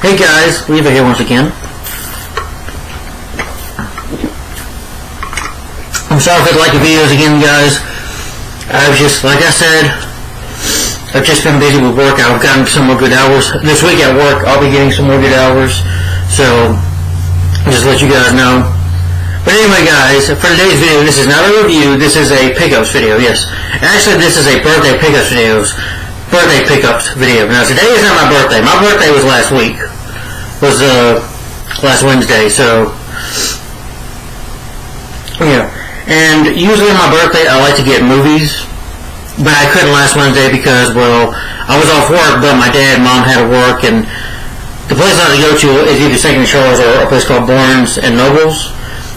Hey guys, Lever here once again. I'm sorry if I like the videos again, guys. I've just, like I said, I've just been busy with work. I've gotten some more good hours. This week at work, I'll be getting some more good hours. So, just to let you guys know. But anyway, guys, for today's video, this is not a review. This is a pickups video, yes. Actually, this is a birthday pickups video. Now, today is not my birthday. My birthday was last week. Was last Wednesday, so yeah. And usually on my birthday I like to get movies, but I couldn't last Wednesday because, well, I was off work, but my dad and mom had to work, and the place I had to go to is either Second Charles or a place called Barnes and Nobles.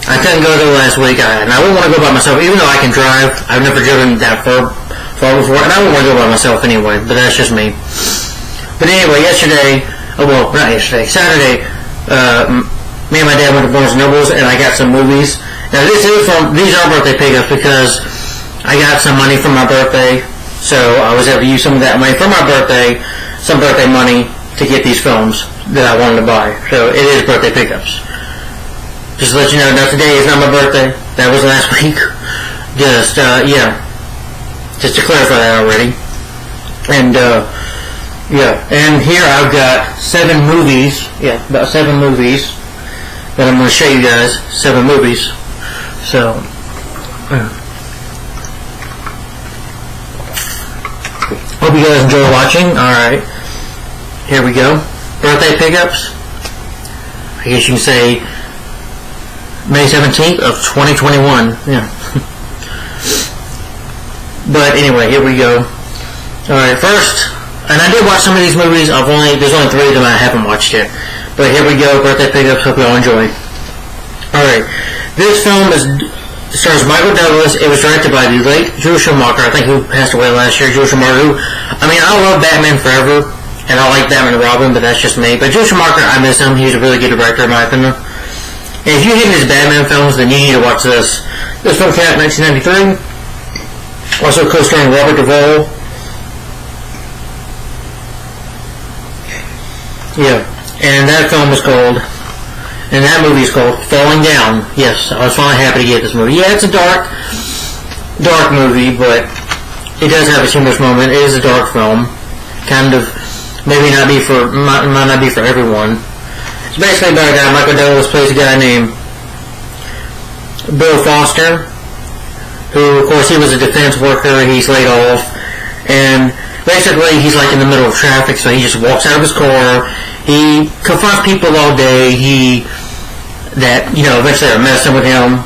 I couldn't go there last week, and I wouldn't want to go by myself, even though I can drive. I've never driven that far before, and I wouldn't want to go by myself anyway, but that's just me. But anyway, Saturday, me and my dad went to Barnes & Nobles, and I got some movies. Now, these are birthday pickups because I got some money from my birthday, so I was able to use some of that money from my birthday, some birthday money, to get these films that I wanted to buy. So, it is birthday pickups. Just to let you know, now today is not my birthday. That was last week. Just to clarify that already. And, and here I've got 7 movies, about 7 movies that I'm going to show you guys, 7 movies, so, hope you guys enjoy watching. Alright, here we go, birthday pickups, I guess you can say May 17th of 2021, yeah, but anyway, here we go. Alright, first, and I did watch some of these movies. There's only 3 of them I haven't watched yet. But here we go, birthday pickups. Hope you all enjoy. Alright, this film stars Michael Douglas. It was directed by the late Joel Schumacher, I think, who passed away last year. Joel Schumacher, I love Batman Forever, and I like Batman and Robin, but that's just me. But Joel Schumacher, I miss him. He's a really good director, in my opinion. And if you hate his Batman films, then you need to watch this. This film came out in 1993. Also co-starring Robert Duvall. Yeah, and that movie is called Falling Down. Yes, I was finally happy to get this movie. Yeah, it's a dark movie, but it does have a humorous moment. It is a dark film. Kind of, might not be for everyone. It's basically about a guy, Michael Douglas plays a guy named Bill Foster, who, of course, he was a defense worker. He's laid off, and basically, he's like in the middle of traffic, so he just walks out of his car. He confronts people all day. Eventually are messing with him,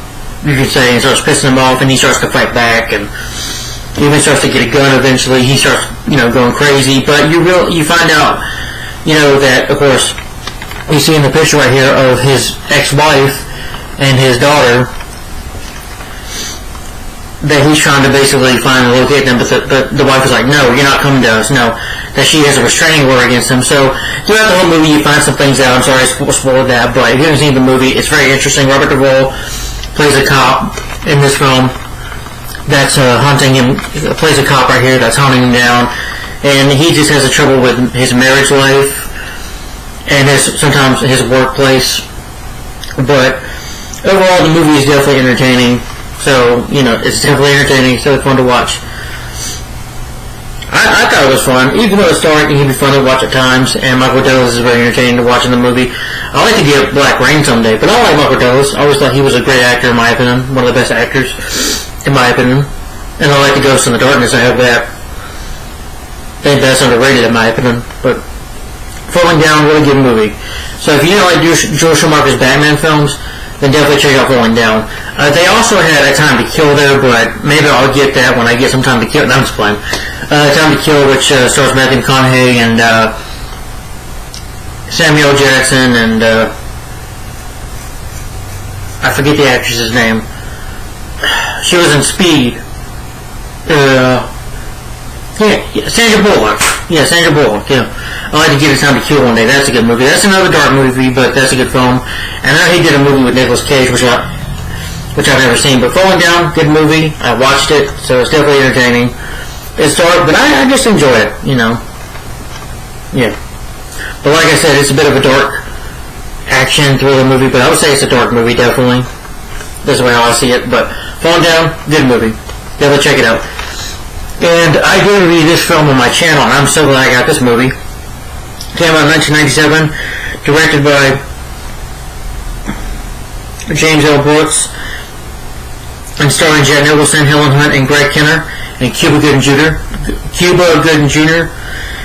you could say, and starts pissing him off, and he starts to fight back, and he even starts to get a gun eventually. He starts, going crazy, but you find out, that, of course, you see in the picture right here of his ex-wife and his daughter, that he's trying to basically find and locate them, but the wife is like, no, you're not coming to us, no, that she has a restraining order against him. So throughout the whole movie you find some things out. I'm sorry I spoiled that, but if you haven't seen the movie, it's very interesting. Robert Duvall plays a cop in this film that's hunting him, plays a cop right here that's hunting him down, and he just has a trouble with his marriage life and sometimes his workplace, but overall the movie is definitely entertaining. So, it's definitely entertaining. It's really fun to watch. I thought it was fun. Even though it's dark, it can be fun to watch at times. And Michael Douglas is very entertaining to watch in the movie. I'd like to get Black Rain someday, but I like Michael Douglas. I always thought he was a great actor, in my opinion. One of the best actors, in my opinion. And I like The Ghost in the Darkness. I have that. I think that's underrated, in my opinion. But Falling Down, really good movie. So if you don't like Joel Schumacher's Batman films, then definitely check out Falling Down. They also had A Time to Kill there, but maybe I'll get that when I get some Time to Kill. No, I'm just playing. Time to Kill, which stars Matthew McConaughey and Samuel Jackson and I forget the actress's name. She was in Speed. Sandra Bullock. Yeah, Sandra Bullock, yeah. I'd like to get A Time to Kill one day. That's a good movie. That's another dark movie, but that's a good film. And I know he did a movie with Nicolas Cage, which I've never seen. But Falling Down, good movie. I watched it, so it's definitely entertaining. It's dark, but I just enjoy it, Yeah. But like I said, it's a bit of a dark action thriller movie, but I would say it's a dark movie, definitely. That's the way I see it. But Falling Down, good movie. Definitely check it out. And I did review this film on my channel, and I'm so glad I got this movie. It came out in 1997, directed by James L. Brooks, and starring Jack Nicholson, Helen Hunt, and Greg Kinnear, and Cuba Gooding Jr.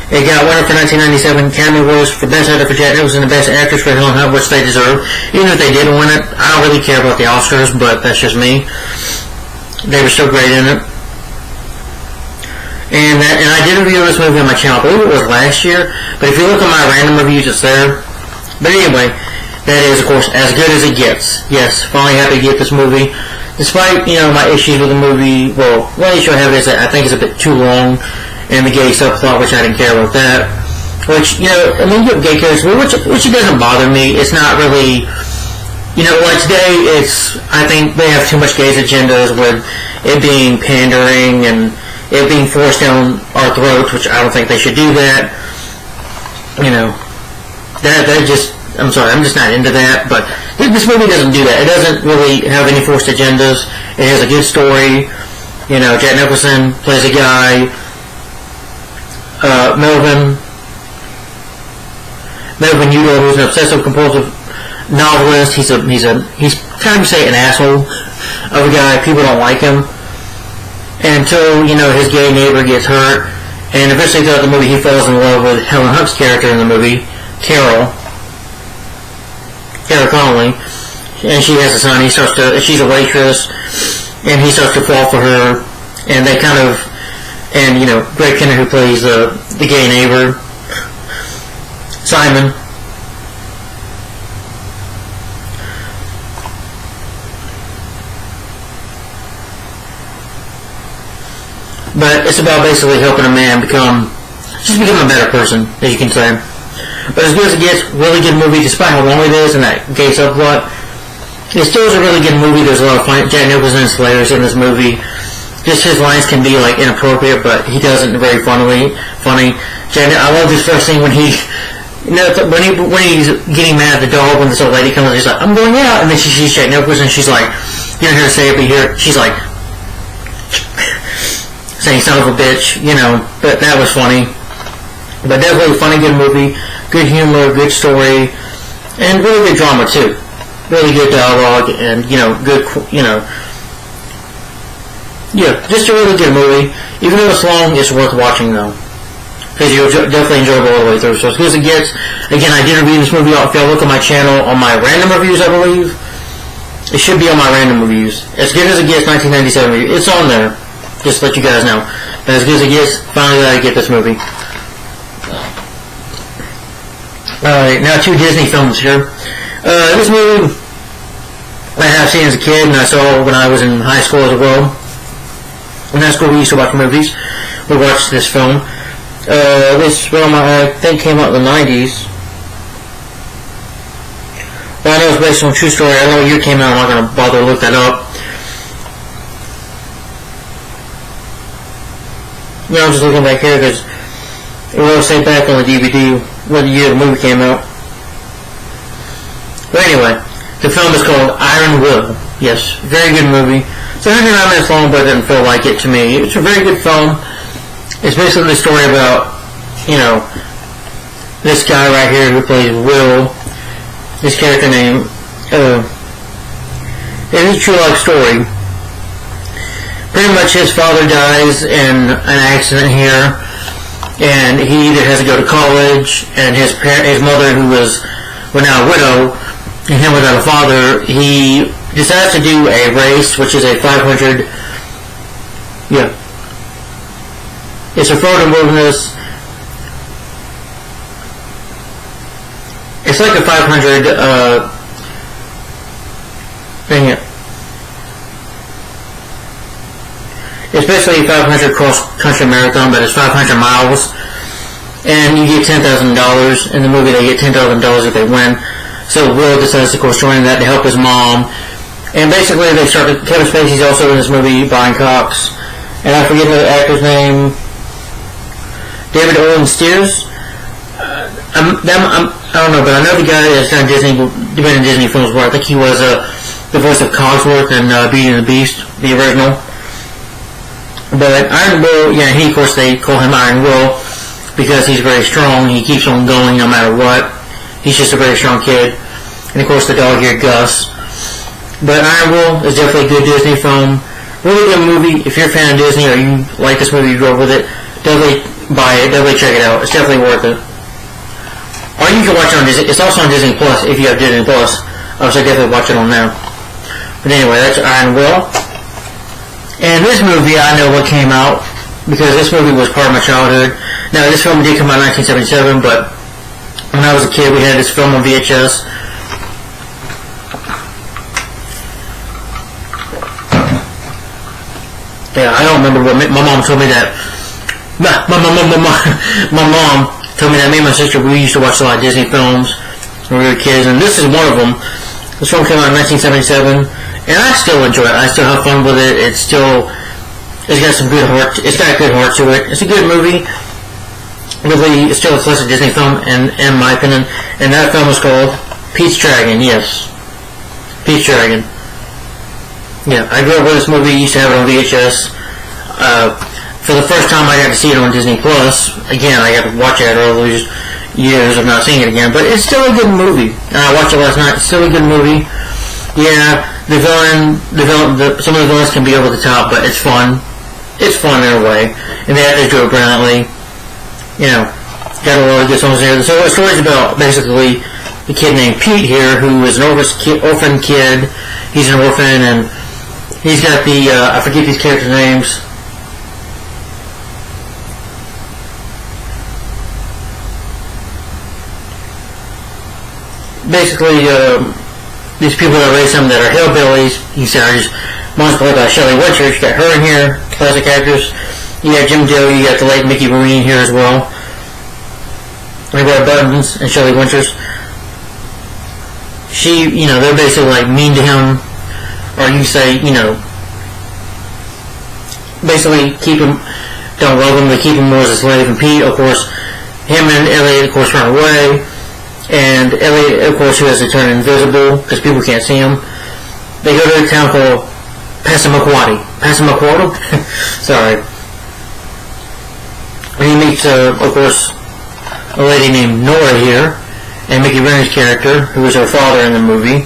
It got winner for 1997 Academy Awards for Best Actor for Jack Nicholson and Best Actress for Helen Hunt, which they deserve. Even if they didn't win it, I don't really care about the Oscars, but that's just me. They were so great in it. And I did review this movie on my channel. I believe it was last year, but if you look at my random reviews, it's there. But anyway, that is, of course, as good as it gets. Yes, finally happy to get this movie. Despite, my issues with the movie, well, one issue I have is that I think it's a bit too long, and the gay subplot, which I didn't care about that. Which, you have gay characters, which it doesn't bother me. It's not really, like today, I think they have too much gays agendas with it being pandering and it being forced down our throats, which I don't think they should do that. I'm sorry, I'm just not into that, but this movie doesn't do that. It doesn't really have any forced agendas. It has a good story. Jack Nicholson plays a guy, Melvin Udall, who's an obsessive compulsive novelist. He's kind of say an asshole of a guy. People don't like him. Until, his gay neighbor gets hurt, and eventually throughout the movie he falls in love with Helen Hunt's character in the movie, Carol Connolly, and she has a son. She's a waitress, and he starts to fall for her, and they kind of, and Greg Kinnear, who plays the gay neighbor, Simon. But it's about basically helping a man become a better person, as you can say. But as good as it gets, really good movie, despite how long it is and that gay subplot. It still is a really good movie. There's a lot of fun. Jack Nicholson is hilarious in this movie. Just his lines can be inappropriate, but he does it very funny. I love this first scene when he, when he's getting mad at the dog when this old lady comes and she's like, "I'm going out," and then she sees Jack Nicholson and she's like, "You don't hear her say it, but here," she's like, saying "son of a bitch," but that was funny. But definitely a funny, good movie, good humor, good story, and really good drama too. Really good dialogue, and good, just a really good movie. Even though it's long, it's worth watching though, because you'll definitely enjoy it all the way through. So as good as it gets. Again, I did review this movie. If y'all look at my channel on my random reviews, I believe it should be on my random reviews. As good as it gets, 1997 review. It's on there. Just to let you guys know. But as good as it gets, finally I get this movie. Alright, now 2 Disney films here. This movie I have seen as a kid, and I saw when I was in high school as well. In high school we used to watch movies. We watched this film. This film I think came out in the 90s. Well, I know it's based on a true story. I don't know what year it came out. I'm not going to bother to look that up. I'm just looking back here because it will say back on the DVD what year the movie came out. But anyway, the film is called Iron Will. Yes, very good movie. It's 109 minutes long, but it doesn't feel like it to me. It's a very good film. It's basically the story about, this guy right here who plays Will, his character name. It is a true life story. Pretty much his father dies in an accident here, and he either has to go to college, and his mother, who was now a widow, and him without a father, he decides to do a race, which is a 500, it's a photo wilderness. It's like a 500, it's basically a 500 cross-country marathon, but it's 500 miles. And you get $10,000. In the movie, they get $10,000 if they win. So Will decides, of course, join that to help his mom. And basically, they start to... Kevin Spacey's also in this movie, Brian Cox. And I forget the actor's name. David Owen Steers. I don't know, but I know the guy that's done been in Disney films before. I think he was the voice of Cogsworth in Beauty and the Beast, the original. But Iron Will, yeah, he, of course, they call him Iron Will because he's very strong. He keeps on going no matter what. He's just a very strong kid. And, of course, the dog here, Gus. But Iron Will is definitely a good Disney film. Really good movie. If you're a fan of Disney or you like this movie, you grew up with it, definitely buy it. Definitely check it out. It's definitely worth it. Or you can watch it on Disney. It's also on Disney Plus if you have Disney Plus. So definitely watch it on there. But anyway, that's Iron Will. And this movie, I know what came out because this movie was part of my childhood. Now, this film did come out in 1977, but when I was a kid, we had this film on VHS. Yeah, I don't remember what my mom told me that. My mom told me that me and my sister, we used to watch a lot of Disney films when we were kids, and this is one of them. This film came out in 1977, and I still enjoy it. I still have fun with it. It's got some good heart. It's got a good heart to it. It's a good movie. Really, it's still a classic Disney film, in my opinion. And that film is called Pete's Dragon. Yes, Pete's Dragon. Yeah, I grew up with this movie. Used to have it on VHS. For the first time, I got to see it on Disney Plus. Again, I got to watch it after all those years of not seeing it again. But it's still a good movie. I watched it last night. It's still a good movie. Yeah, some of the villains can be over the top, but it's fun. It's fun in a way, and the actors do it brilliantly. You know, got a lot of good songs there. So the story's about basically the kid named Pete here, who is an orphan kid. He's an orphan, and he's got I forget these characters' names. Basically, these people that raise him that are hillbillies. One's played by Shelley Winters. You got her in here, classic actress. You got Jim Doe. You got the late Mickey Marine here as well. Red Buttons and Shelley Winters. They're basically like mean to him, or you say, basically don't love him. They keep him more as a slave. And Pete, of course, him and Elliot, of course, run away. And Elliot, of course, who has to turn invisible because people can't see him. They go to a town called Passamaquoddy. Sorry. And he meets, of course, a lady named Nora here, and Mickey Rooney's character, who is her father in the movie.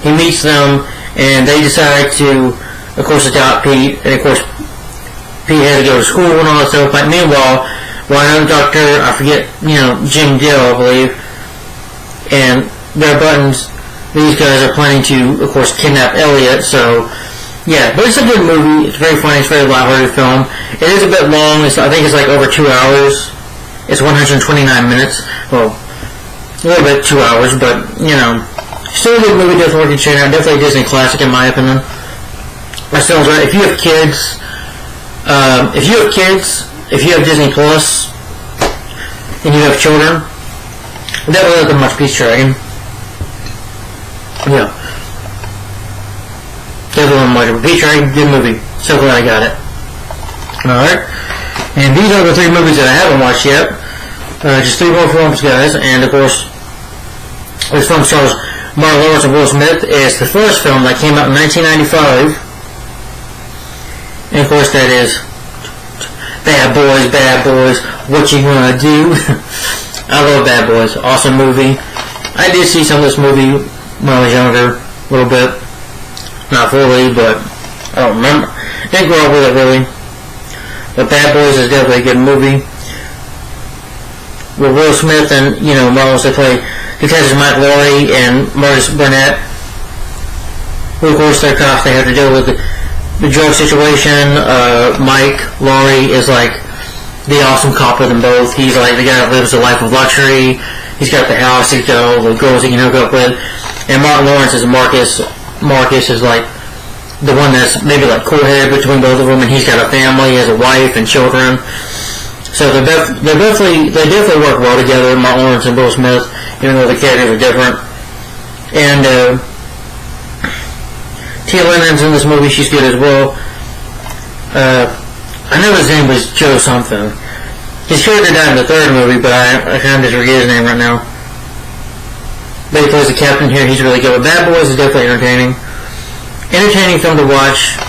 He meets them, and they decide to, of course, adopt Pete. And of course, Pete had to go to school and all that stuff. But meanwhile, another doctor, I forget, Jim Dill, I believe, and Red Buttons, these guys are planning to, of course, kidnap Elliot. So, yeah, but it's a good movie. It's very funny. It's a very lighthearted film. It is a bit long. I think it's like over 2 hours. It's 129 minutes. Well, a little bit 2 hours, but, still a good movie. Definitely worth checking out. Definitely a Disney classic, in my opinion. I still enjoy it. If you have kids, if you have Disney Plus, and you have children, definitely let them watch Pete's Dragon. Yeah. Definitely watch it. Pete's Dragon, good movie. So glad I got it. Alright. And these are the 3 movies that I haven't watched yet. Just 3 more films, guys. And, of course, this film stars Martin Lawrence and Will Smith. It's the first film that came out in 1995. And, of course, that is Bad Boys, what you gonna do? I love Bad Boys. Awesome movie. I did see some of this movie when I was younger, a little bit. Not fully, but I don't remember. Didn't grow up with it, really. But Bad Boys is definitely a good movie. With Will Smith and, Marlon, they play Detectives Mike Laurie and Marcus Burnett. Who, of course, they're cops. They have to deal with the drug situation. Mike Laurie is like the awesome cop of them both. He's like the guy that lives a life of luxury. He's got the house, he's got all the girls he can hook up with. And Martin Lawrence is Marcus. Marcus is like the one that's maybe like cool-headed between both of them, and he's got a family, he has a wife and children. So they definitely work well together, Martin Lawrence and Will Smith, even though the characters are different. And Tia Lennon's in this movie. She's good as well. I know his name was Joe something. His character died in the third movie, but I kind of just forget his name right now. But he plays the captain here. He's really good. But Bad Boys is definitely entertaining. Entertaining film to watch.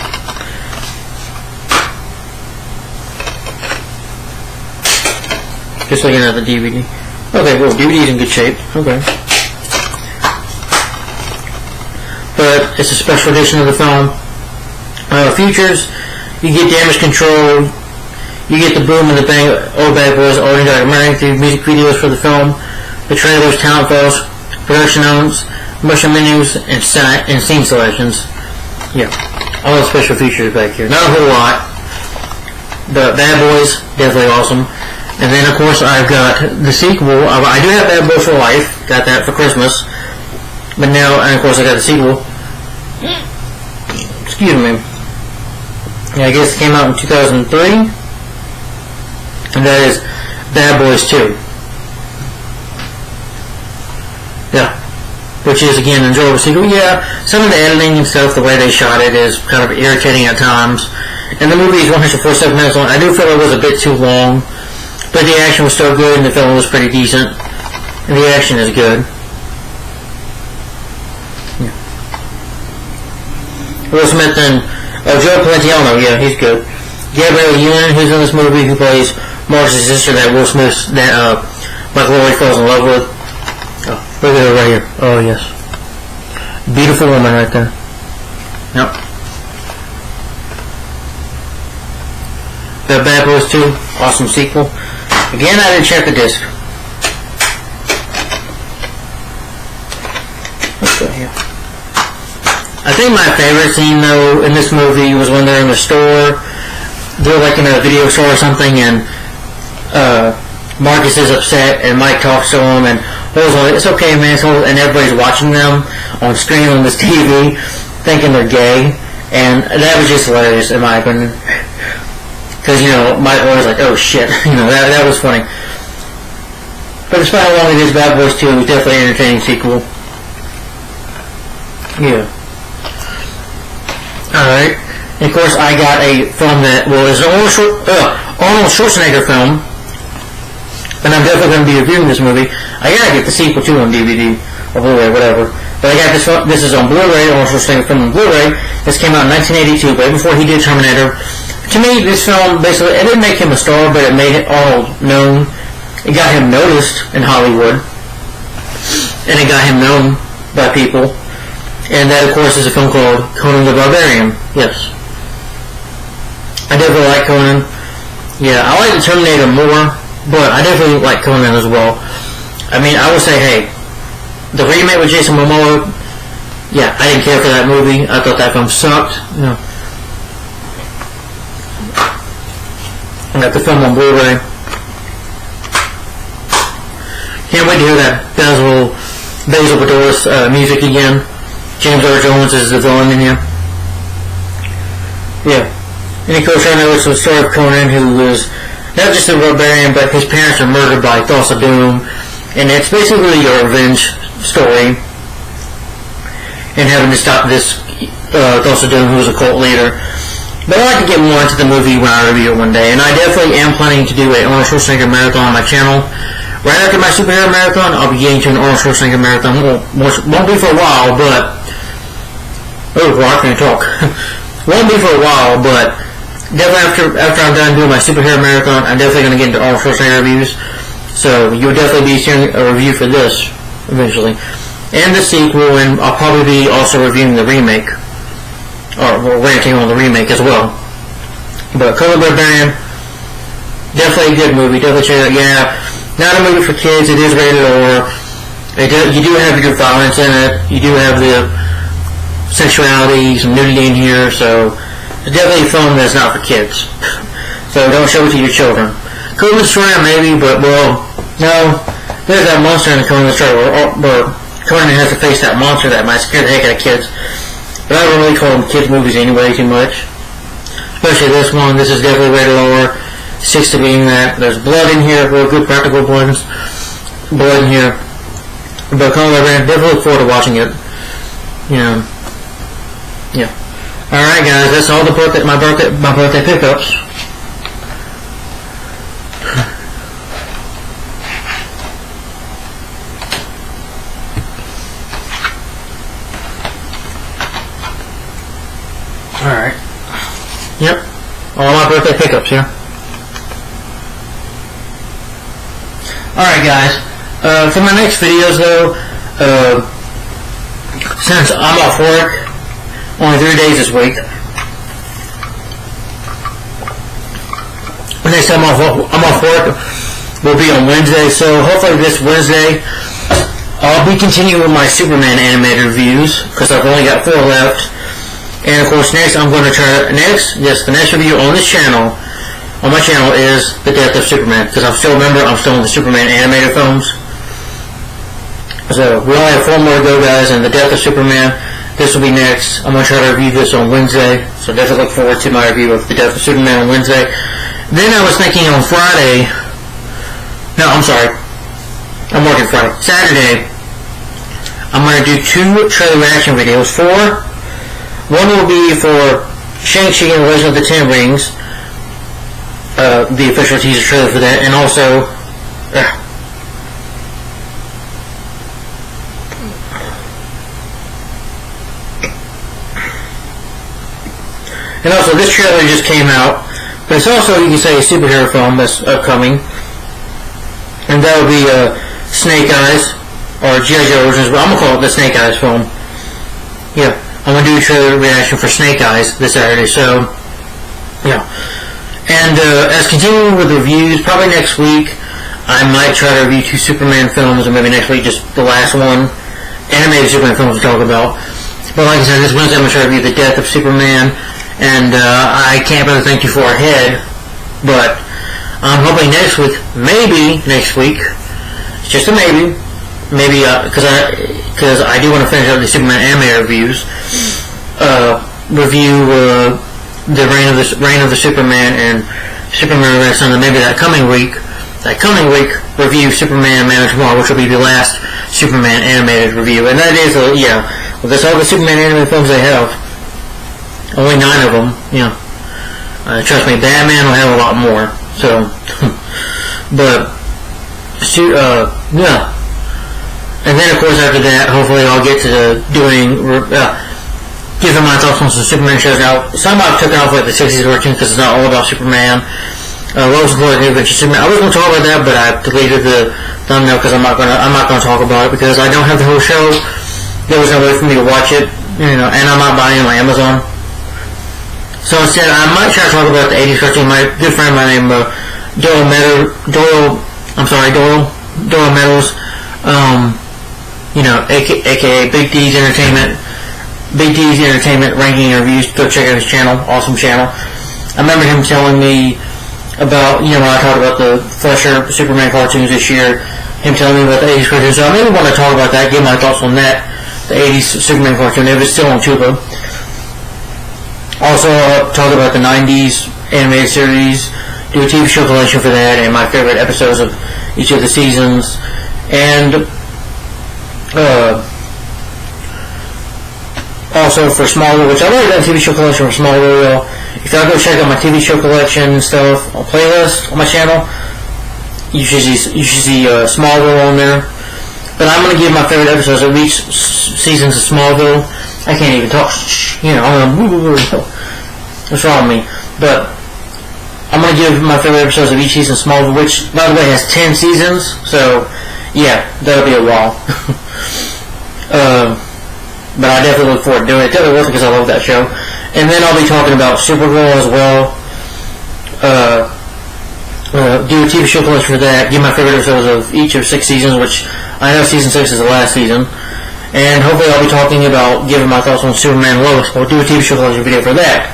Just looking at the DVD. Okay, well, DVD's in good shape. Okay. But it's a special edition of the film. Features, you get damage control, you get the boom and the bang, old Bad Boys, all documentary through music videos for the film, the trailers, talent photos, production notes, motion menus, and scene selections. Yeah, all the special features back here. Not a whole lot, but Bad Boys, definitely awesome. And then, of course, I've got the sequel. I do have Bad Boys for Life. Got that for Christmas. But now, and of course, I got the sequel. Excuse me. Yeah, I guess it came out in 2003. And that is Bad Boys 2. Yeah. Which is, again, an enjoyable sequel. Yeah, some of the editing and stuff, the way they shot it is kind of irritating at times. And the movie is 147 minutes long. I do feel it was a bit too long. But the action was still good, and the film was pretty decent. And the action is good. Yeah. Will Smith and Joe Pantoliano, yeah, he's good. Gabrielle Union, who's in this movie, who plays Marcus' sister that Will Smith, that Michael Lloyd falls in love with. Oh, look at her right here. Oh, yes. Beautiful woman right there. Yep. The Bad Boys 2, awesome sequel. Again, I didn't check the disc. Let's go here. I think my favorite scene, though, in this movie was when they're in the store. They're like in a video store or something, and Marcus is upset, and Mike talks to him, and Will's like, "It's okay, man," and everybody's watching them on screen on this TV, thinking they're gay, and that was just hilarious, in my opinion. Because, you know, Mike was like, "Oh shit," you know, that was funny. But despite how long it is, Bad Boys 2 was definitely an entertaining sequel. Yeah. Alright. And of course, I got a film that was an Arnold Schwarzenegger film. And I'm definitely going to be reviewing this movie. I gotta get the sequel too on DVD or Blu-ray, whatever. But I got this one. This is on Blu-ray, Arnold Schwarzenegger film on Blu-ray. This came out in 1982, right before he did Terminator. To me, this film, basically, it didn't make him a star, but it made Arnold known. It got him noticed in Hollywood. And it got him known by people. And that, of course, is a film called Conan the Barbarian. Yes. I definitely like Conan. Yeah, I like the Terminator more, but I definitely like Conan as well. I mean, I would say, hey, the remake with Jason Momoa, yeah, I didn't care for that movie. I thought that film sucked. You know. I got the film on Blu-ray. Can't wait to hear that Basil Bedoris music again. James Earl Jones is the villain in here. Yeah. And of course, I know it's the story of Conan, who was not just a barbarian, but his parents were murdered by Thoughts of Doom. And it's basically a revenge story. And having to stop this Thoughts of Doom, who was a cult leader. But I'd like to get more into the movie when I review it one day. And I definitely am planning to do an Arnold Schwarzenegger marathon on my channel. Right after my superhero marathon, I'll be getting to an Arnold Schwarzenegger marathon. Won't be for a while, but... Oh, well, I can't talk. Won't be for a while, but... Definitely after I'm done doing my superhero marathon, I'm definitely going to get into Arnold Schwarzenegger reviews. So, you'll definitely be seeing a review for this, eventually. And the sequel, and I'll probably be also reviewing the remake. Or ranting on the remake as well. But Conan the Barbarian, definitely a good movie. Definitely check it out. Yeah, not a movie for kids. It is rated R. You do have your violence in it. You do have the sexuality, some nudity in here. So it's definitely a film that's not for kids. So don't show it to your children. Conan Destroyer maybe, but well, no. There's that monster in the Conan Destroyer where Conan has to face that monster that might scare the heck out of kids. But I don't really call them kids movies anyway too much. Especially this one. This is definitely rated R. 6 to being that. There's blood in here, real good practical blood in here. But Conan the Barbarian, definitely look forward to watching it. You know. Yeah. Alright guys, that's all my birthday pickups. all my birthday pickups here. Alright guys, for my next videos though, since I'm off work only 3 days this week, the next time I'm off work will be on Wednesday, so hopefully this Wednesday I'll be continuing with my Superman animated reviews, because I've only got 4 left. And of course next I'm going to try, the next review on this channel, on my channel, is The Death of Superman, because I'm still in the Superman animated films. So we only have 4 more to go guys, and The Death of Superman, this will be next. I'm going to try to review this on Wednesday, so definitely look forward to my review of The Death of Superman on Wednesday. Then I was thinking on Friday, no, I'm sorry, I'm working Friday. Saturday, I'm going to do 2 trailer reaction videos. One will be for Shang-Chi and the Legend of the Ten Rings, the official teaser trailer for that, and also, this trailer just came out, but it's also, you can say, a superhero film that's upcoming, and that will be Snake Eyes, or G.I. Joe Origins, but I'm going to call it the Snake Eyes film. Yeah, I'm going to do a trailer reaction for Snake Eyes this Saturday, so, yeah. And as continuing with reviews, probably next week, I might try to review 2 Superman films, or maybe next week just the last one, animated Superman films to talk about. But like I said, this Wednesday I'm going to try to review The Death of Superman, and I can't really thank you for ahead, but I'm hoping next week, maybe next week, it's just a maybe, because I do want to finish up the Superman animated reviews, review the Reign of the Superman and Superman Renaissance, and maybe that coming week review Superman Man of Tomorrow, which will be the last Superman animated review. And that is that's all the Superman animated films they have. Only 9 of them. Yeah. Trust me, Batman will have a lot more. So, but yeah. And then, of course, after that, hopefully I'll get to giving my thoughts on some Superman shows. Now, some I've took off like the 60s version because it's not all about Superman. Lois and Clark New Adventures Superman. I was going to talk about that, but I deleted the thumbnail because I'm not going to talk about it because I don't have the whole show. There was no way for me to watch it, and I'm not buying it on Amazon. So instead, I might try to talk about the 80s cartoon. My good friend by the name Doyle Meadows, aka Big D's Entertainment Ranking and Reviews. Go check out his channel, awesome channel. I remember him telling me about, when I talked about the Fleischer Superman cartoons this year, him telling me about the 80s cartoons. So I maybe want to talk about that, give my thoughts on that, the 80s Superman cartoon, if it's still on Tuba. Also, I'll talk about the 90s animated series, do a TV show collection for that, and my favorite episodes of each of the seasons. And also for Smallville, which I've already done a TV show collection for Smallville. If y'all go check out my TV show collection and stuff on playlist on my channel, you should see Smallville on there. But I'm going to give my favorite episodes of each seasons of Smallville. I can't even talk. What's wrong with me? But I'm going to give my favorite episodes of each season of Smallville, which, by the way, has 10 seasons. So, yeah, that'll be a while. But I definitely look forward to doing it. Definitely worth it because I love that show. And then I'll be talking about Supergirl as well. Do a TV show collection for that. Give my favorite episodes of each of 6 seasons, which I know season 6 is the last season. And hopefully I'll be talking about giving my thoughts on Superman and Lois. I'll do a TV show collection video for that.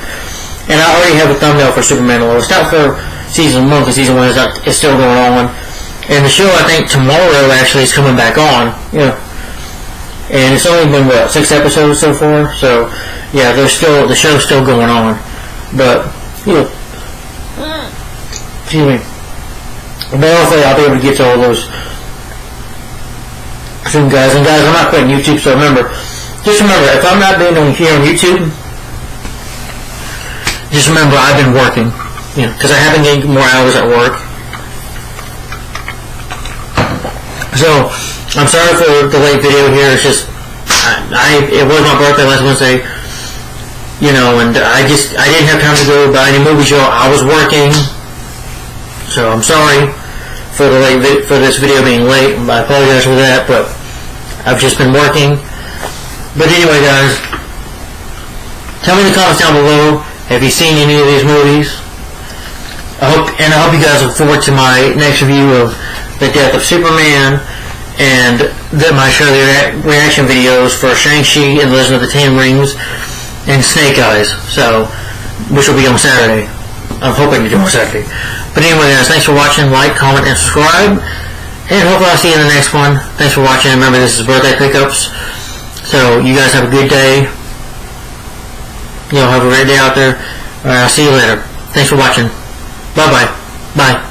And I already have a thumbnail for Superman and Lois. Not for season 1, because season 1 is still going on. And the show, I think, tomorrow actually is coming back on. Yeah. And it's only been, 6 episodes so far? So, yeah, the show's still going on. But, excuse me. But hopefully I'll be able to get to all those soon, guys. And guys, I'm not quitting YouTube, so just remember, if I'm not being on here on YouTube, just remember I've been working. Because I haven't gained more hours at work. So, I'm sorry for the late video here. It's just, it was my birthday last Wednesday. you know, and I didn't have time to go buy any movies, y'all. I was working, so I'm sorry for this video being late. I apologize for that, but I've just been working. But anyway, guys, tell me in the comments down below, have you seen any of these movies? I hope you guys look forward to my next review of The Death of Superman, and that might show the reaction videos for Shang-Chi and the Legend of the Ten Rings and Snake Eyes, so, which will be on Saturday. I'm hoping to do on Saturday. But anyway, guys, thanks for watching. Like, comment, and subscribe. And hopefully I'll see you in the next one. Thanks for watching. Remember, this is birthday pickups. So, you guys have a good day. You know, have a great day out there. I'll see you later. Thanks for watching. Bye-bye. Bye.